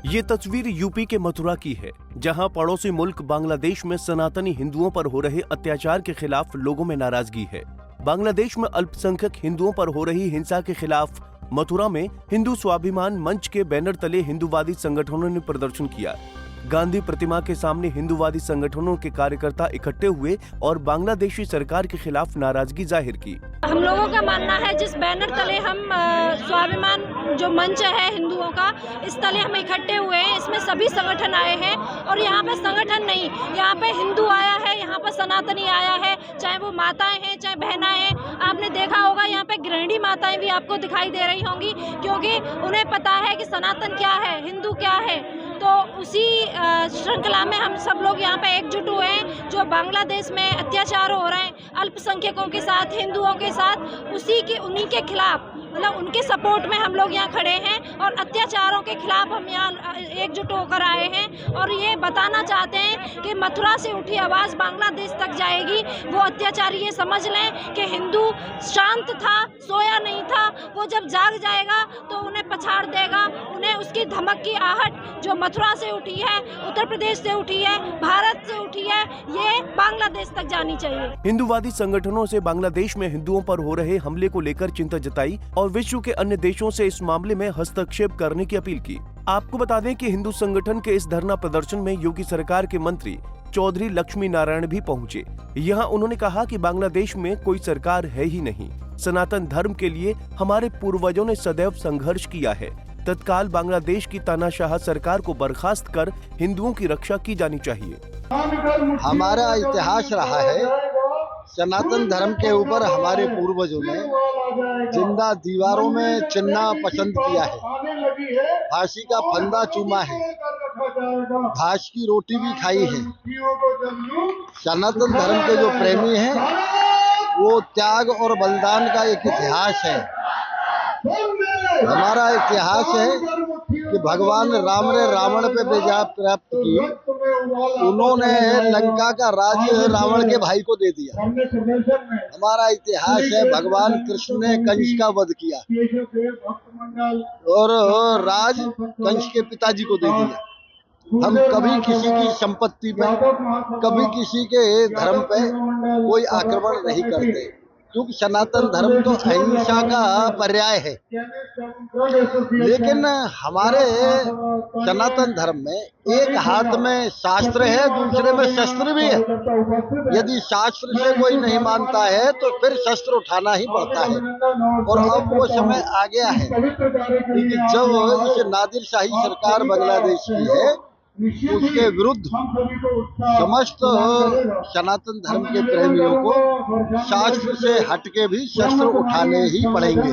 ये तस्वीर यूपी के मथुरा की है, जहां पड़ोसी मुल्क बांग्लादेश में सनातनी हिंदुओं पर हो रहे अत्याचार के खिलाफ लोगों में नाराजगी है। बांग्लादेश में अल्पसंख्यक हिंदुओं पर हो रही हिंसा के खिलाफ मथुरा में हिंदू स्वाभिमान मंच के बैनर तले हिंदूवादी संगठनों ने प्रदर्शन किया। गांधी प्रतिमा के सामने हिंदूवादी संगठनों के कार्यकर्ता इकट्ठे हुए और बांग्लादेशी सरकार के खिलाफ नाराजगी जाहिर की। हम लोगों का मानना है जिस बैनर तले हम स्वाभिमान जो मंच है हिंदुओं का, इस तले हम इकट्ठे हुए हैं, इसमें सभी संगठन आए हैं और यहाँ पे संगठन नहीं, यहाँ पे हिंदू आया है, यहाँ पर सनातनी आया है, चाहे वो माताएं हैं चाहे बहनाएं हैं। आपने देखा होगा यहाँ पे गृहिणी माताएं भी आपको दिखाई दे रही होंगी, क्योंकि उन्हें पता है कि सनातन क्या है, हिंदू क्या है। तो उसी श्रृंखला में हम सब लोग यहाँ पे एकजुट हुए हैं। जो बांग्लादेश में अत्याचार हो रहे हैं अल्पसंख्यकों के साथ, हिंदुओं के साथ, उन्हीं के खिलाफ, मतलब उनके सपोर्ट में हम लोग यहाँ खड़े हैं और अत्याचारों के खिलाफ हम यहाँ एकजुट होकर आए हैं और ये बताना चाहते हैं कि मथुरा से उठी आवाज़ बांग्लादेश तक जाएगी। वो अत्याचारी ये समझ लें कि हिंदू शांत था, सोया नहीं था, वो जब जाग जाएगा तो उन्हें पछाड़ देगा। उन्हें उसकी धमक की आहट जो मथुरा से उठी है, उत्तर प्रदेश से उठी है, भारत से उठी है, ये बांग्लादेश तक जानी चाहिए। हिंदूवादी संगठनों से बांग्लादेश में हिंदुओं पर हो रहे हमले को लेकर चिंता जताई और विश्व के अन्य देशों से इस मामले में हस्तक्षेप करने की अपील की। आपको बता दें कि हिंदू संगठन के इस धरना प्रदर्शन में योगी सरकार के मंत्री चौधरी लक्ष्मी नारायण भी पहुंचे। यहाँ उन्होंने कहा कि बांग्लादेश में कोई सरकार है ही नहीं। सनातन धर्म के लिए हमारे पूर्वजों ने सदैव संघर्ष किया है। तत्काल बांग्लादेश की तानाशाह सरकार को बर्खास्त कर हिंदुओं की रक्षा की जानी चाहिए। हमारा इतिहास रहा है, सनातन धर्म के ऊपर हमारे पूर्वजों ने जिंदा दीवारों में चिन्ना पसंद किया है, फांसी का फंदा चूमा है, घास की रोटी भी खाई है। सनातन धर्म के जो प्रेमी हैं वो त्याग और बलिदान का एक इतिहास है। हमारा इतिहास है कि भगवान राम ने रावण पे विजय प्राप्त की, उन्होंने लंका का राज रावण के भाई को दे दिया। हमारा इतिहास है भगवान कृष्ण ने कंस का वध किया और राज कंस के पिताजी को दे दिया। हम कभी किसी की संपत्ति पे, कभी किसी के धर्म पे कोई आक्रमण नहीं करते, क्योंकि सनातन धर्म तो अहिंसा का पर्याय है। लेकिन हमारे सनातन धर्म में एक हाथ में शास्त्र है, दूसरे में शस्त्र भी है। यदि शास्त्र से कोई नहीं मानता है तो फिर शस्त्र उठाना ही पड़ता है। और अब वो समय आ गया है कि जब इस नादिरशाही सरकार बांग्लादेश की है, उसके विरुद्ध समस्त सनातन धर्म के प्रेमियों को शास्त्र से हटके भी शस्त्र उठाने ही पड़ेंगे।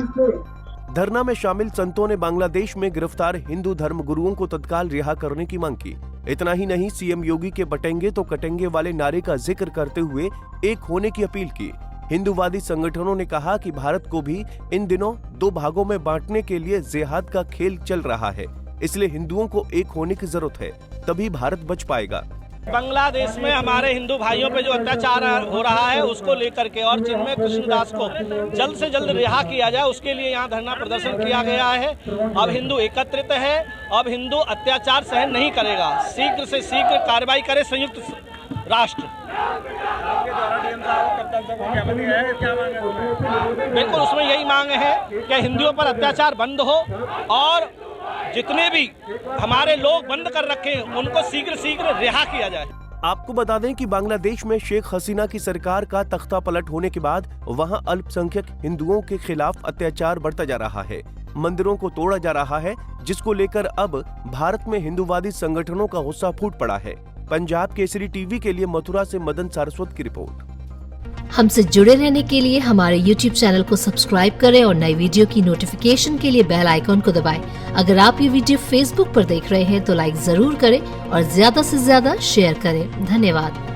धरना में शामिल संतों ने बांग्लादेश में गिरफ्तार हिंदू धर्म गुरुओं को तत्काल रिहा करने की मांग की। इतना ही नहीं, सीएम योगी के बटेंगे तो कटेंगे वाले नारे का जिक्र करते हुए एक होने की अपील की। हिंदूवादी संगठनों ने कहा कि भारत को भी इन दिनों दो भागों में बांटने के लिए जिहाद का खेल चल रहा है, इसलिए हिंदुओं को एक होने की जरूरत है, तभी भारत बच पाएगा। बांग्लादेश में हमारे हिंदू भाइयों पे जो अत्याचार हो रहा है उसको लेकर के और जिनमें कृष्णदास को जल्द से जल्द रिहा किया जाए, उसके लिए यहाँ धरना प्रदर्शन किया गया है। अब हिंदू एकत्रित है, अब हिंदू अत्याचार सहन नहीं करेगा। शीघ्र से शीघ्र कार्रवाई करे संयुक्त राष्ट्र। बिल्कुल, उसमें यही मांग है कि हिंदुओं पर अत्याचार बंद हो और जितने भी हमारे लोग बंद कर रखे हैं उनको शीघ्र रिहा किया जाए। आपको बता दें कि बांग्लादेश में शेख हसीना की सरकार का तख्ता पलट होने के बाद वहां अल्पसंख्यक हिंदुओं के खिलाफ अत्याचार बढ़ता जा रहा है, मंदिरों को तोड़ा जा रहा है, जिसको लेकर अब भारत में हिंदूवादी संगठनों का गुस्सा फूट पड़ा है। पंजाब केसरी टीवी के लिए मथुरा से मदन सारस्वत की रिपोर्ट। हमसे जुड़े रहने के लिए हमारे YouTube चैनल को सब्सक्राइब करें और नई वीडियो की नोटिफिकेशन के लिए बेल आइकॉन को दबाएं। अगर आप ये वीडियो Facebook पर देख रहे हैं तो लाइक जरूर करें और ज्यादा से ज्यादा शेयर करें। धन्यवाद।